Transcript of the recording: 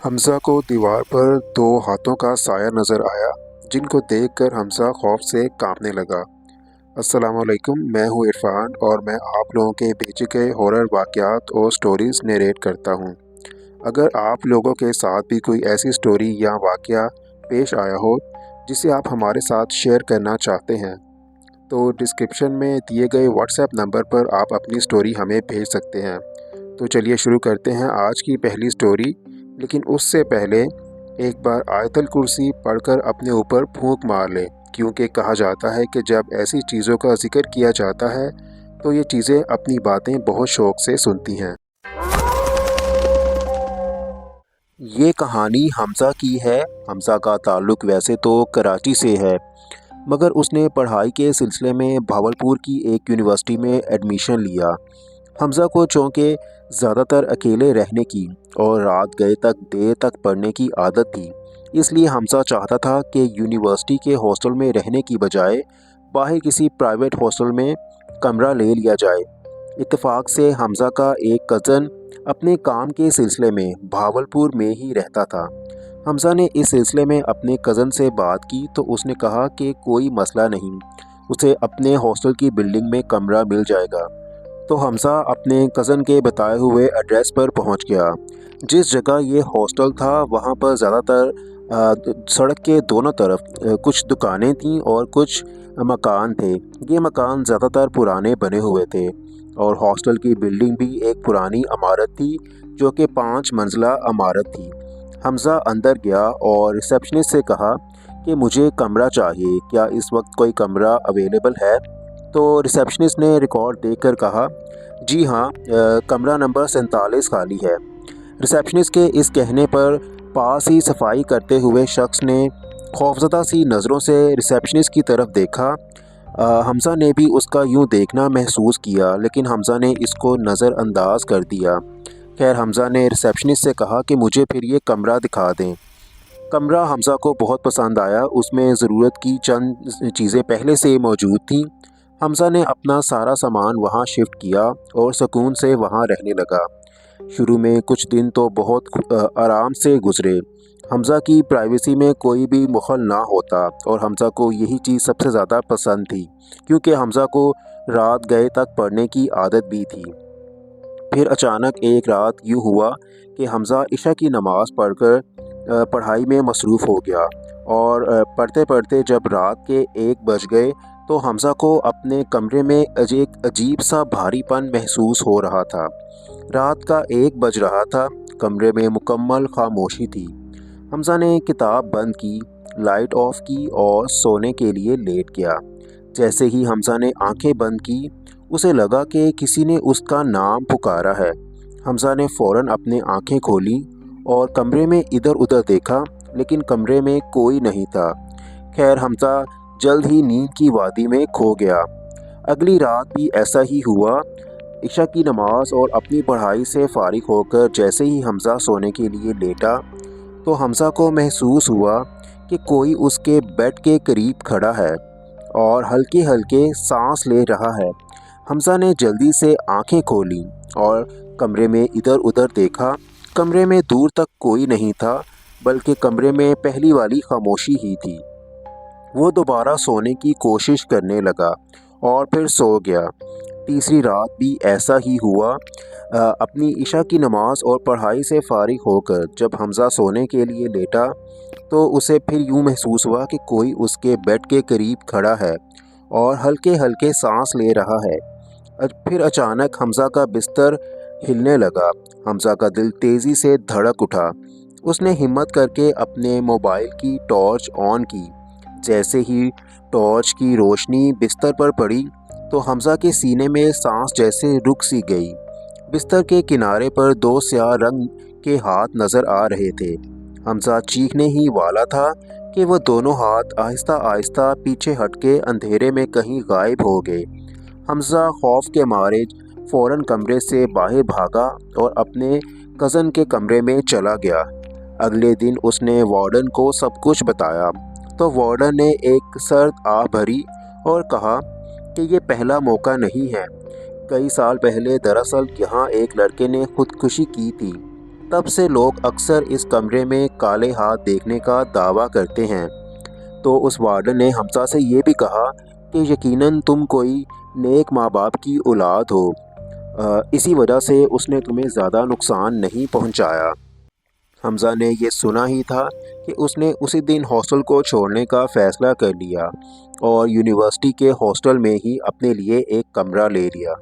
हमज़ा को दीवार पर दो हाथों का साया नज़र आया, जिनको देखकर हमज़ा खौफ से कांपने लगा। अस्सलाम वालेकुम, मैं हूँ इरफान और मैं आप लोगों के भेजे गए हॉरर वाक़यात और स्टोरीज़ नरेट करता हूँ। अगर आप लोगों के साथ भी कोई ऐसी स्टोरी या वाक़या पेश आया हो जिसे आप हमारे साथ शेयर करना चाहते हैं, तो डिस्क्रिप्शन में दिए गए व्हाट्सएप नंबर पर आप अपनी स्टोरी हमें भेज सकते हैं। तो चलिए शुरू करते हैं आज की पहली स्टोरी। लेकिन उससे पहले एक बार आयतल कुर्सी पढ़कर अपने ऊपर फूंक मार लें, क्योंकि कहा जाता है कि जब ऐसी चीज़ों का जिक्र किया जाता है तो ये चीज़ें अपनी बातें बहुत शौक़ से सुनती हैं। ये कहानी हमज़ा की है। हमज़ा का ताल्लुक़ वैसे तो कराची से है, मगर उसने पढ़ाई के सिलसिले में भावलपुर की एक यूनिवर्सिटी में एडमिशन लिया। हमज़ा को चूँकि ज़्यादातर अकेले रहने की और रात गए तक देर तक पढ़ने की आदत थी, इसलिए हमज़ा चाहता था कि यूनिवर्सिटी के हॉस्टल में रहने की बजाय बाहर किसी प्राइवेट हॉस्टल में कमरा ले लिया जाए। इत्तेफाक से हमज़ा का एक कज़न अपने काम के सिलसिले में भावलपुर में ही रहता था। हमज़ा ने इस सिलसिले में अपने कज़न से बात की तो उसने कहा कि कोई मसला नहीं, उसे अपने हॉस्टल की बिल्डिंग में कमरा मिल जाएगा। तो हमज़ा अपने कज़न के बताए हुए एड्रेस पर पहुंच गया। जिस जगह ये हॉस्टल था वहाँ पर ज़्यादातर सड़क के दोनों तरफ कुछ दुकानें थीं और कुछ मकान थे। ये मकान ज़्यादातर पुराने बने हुए थे और हॉस्टल की बिल्डिंग भी एक पुरानी इमारत थी, जो कि 5 मंजिला इमारत थी। हमज़ा अंदर गया और रिसेप्शनिस्ट से कहा कि मुझे कमरा चाहिए, क्या इस वक्त कोई कमरा अवेलेबल है? तो रिसेप्शनिस्ट ने रिकॉर्ड देखकर कहा, जी हाँ, कमरा नंबर 47 खाली है। रिसेप्शनिस्ट के इस कहने पर पास ही सफाई करते हुए शख्स ने खौफज़दा सी नज़रों से रिसेप्शनिस्ट की तरफ देखा। हमज़ा ने भी उसका यूं देखना महसूस किया, लेकिन हमज़ा ने इसको नज़रअंदाज कर दिया। खैर, हमज़ा ने रिसेप्शनिस्ट से कहा कि मुझे फिर ये कमरा दिखा दें। कमरा हमज़ा को बहुत पसंद आया। उसमें ज़रूरत की चंद चीज़ें पहले से मौजूद थीं। हमज़ा ने अपना सारा सामान वहाँ शिफ्ट किया और सुकून से वहाँ रहने लगा। शुरू में कुछ दिन तो बहुत आराम से गुजरे। हमज़ा की प्राइवेसी में कोई भी मुखल ना होता और हमज़ा को यही चीज़ सबसे ज़्यादा पसंद थी, क्योंकि हमज़ा को रात गए तक पढ़ने की आदत भी थी। फिर अचानक एक रात यूँ हुआ कि हमज़ा इशा की नमाज़ पढ़कर पढ़ाई में मसरूफ़ हो गया और पढ़ते पढ़ते जब रात के 1 बज गए तो हमज़ा को अपने कमरे में एक अजीब सा भारीपन महसूस हो रहा था। रात का 1 बज रहा था, कमरे में मुकम्मल खामोशी थी। हमज़ा ने किताब बंद की, लाइट ऑफ की और सोने के लिए लेट गया। जैसे ही हमज़ा ने आंखें बंद की, उसे लगा कि किसी ने उसका नाम पुकारा है। हमज़ा ने फ़ौरन अपनी आंखें खोली और कमरे में इधर उधर देखा, लेकिन कमरे में कोई नहीं था। खैर, हमज़ा जल्द ही नींद की वादी में खो गया। अगली रात भी ऐसा ही हुआ। इशा की नमाज और अपनी पढ़ाई से फारिग होकर जैसे ही हमज़ा सोने के लिए लेटा, तो हमज़ा को महसूस हुआ कि कोई उसके बेड के करीब खड़ा है और हल्के हल्के सांस ले रहा है। हमज़ा ने जल्दी से आंखें खोली और कमरे में इधर उधर देखा। कमरे में दूर तक कोई नहीं था, बल्कि कमरे में पहली वाली खामोशी ही थी। वो दोबारा सोने की कोशिश करने लगा और फिर सो गया। तीसरी रात भी ऐसा ही हुआ। अपनी इशा की नमाज और पढ़ाई से फारिग होकर जब हमज़ा सोने के लिए लेटा, तो उसे फिर यूँ महसूस हुआ कि कोई उसके बेड के करीब खड़ा है और हल्के हल्के सांस ले रहा है। फिर अचानक हमज़ा का बिस्तर हिलने लगा। हमज़ा का दिल तेज़ी से धड़क उठा। उसने हिम्मत करके अपने मोबाइल की टॉर्च ऑन की। जैसे ही टॉर्च की रोशनी बिस्तर पर पड़ी, तो हमज़ा के सीने में सांस जैसे रुक सी गई। बिस्तर के किनारे पर 2 स्याह रंग के हाथ नज़र आ रहे थे। हमज़ा चीखने ही वाला था कि वह दोनों हाथ आहिस्ता आहिस्ता पीछे हटके अंधेरे में कहीं गायब हो गए। हमज़ा खौफ के मारे फ़ौरन कमरे से बाहर भागा और अपने कज़न के कमरे में चला गया। अगले दिन उसने वार्डन को सब कुछ बताया, तो वार्डन ने एक सर्द आह भरी और कहा कि ये पहला मौका नहीं है। कई साल पहले दरअसल यहाँ एक लड़के ने खुदकुशी की थी। تب سے لوگ اکثر اس کمرے میں کالے ہاتھ دیکھنے کا دعویٰ کرتے ہیں۔ تو اس وارڈن نے حمزہ سے یہ بھی کہا کہ یقیناً تم کوئی نیک ماں باپ کی اولاد ہو، اسی وجہ سے اس نے تمہیں زیادہ نقصان نہیں پہنچایا۔ حمزہ نے یہ سنا ہی تھا کہ اس نے اسی دن ہاسٹل کو چھوڑنے کا فیصلہ کر لیا اور یونیورسٹی کے ہاسٹل میں ہی اپنے لیے ایک کمرہ لے لیا۔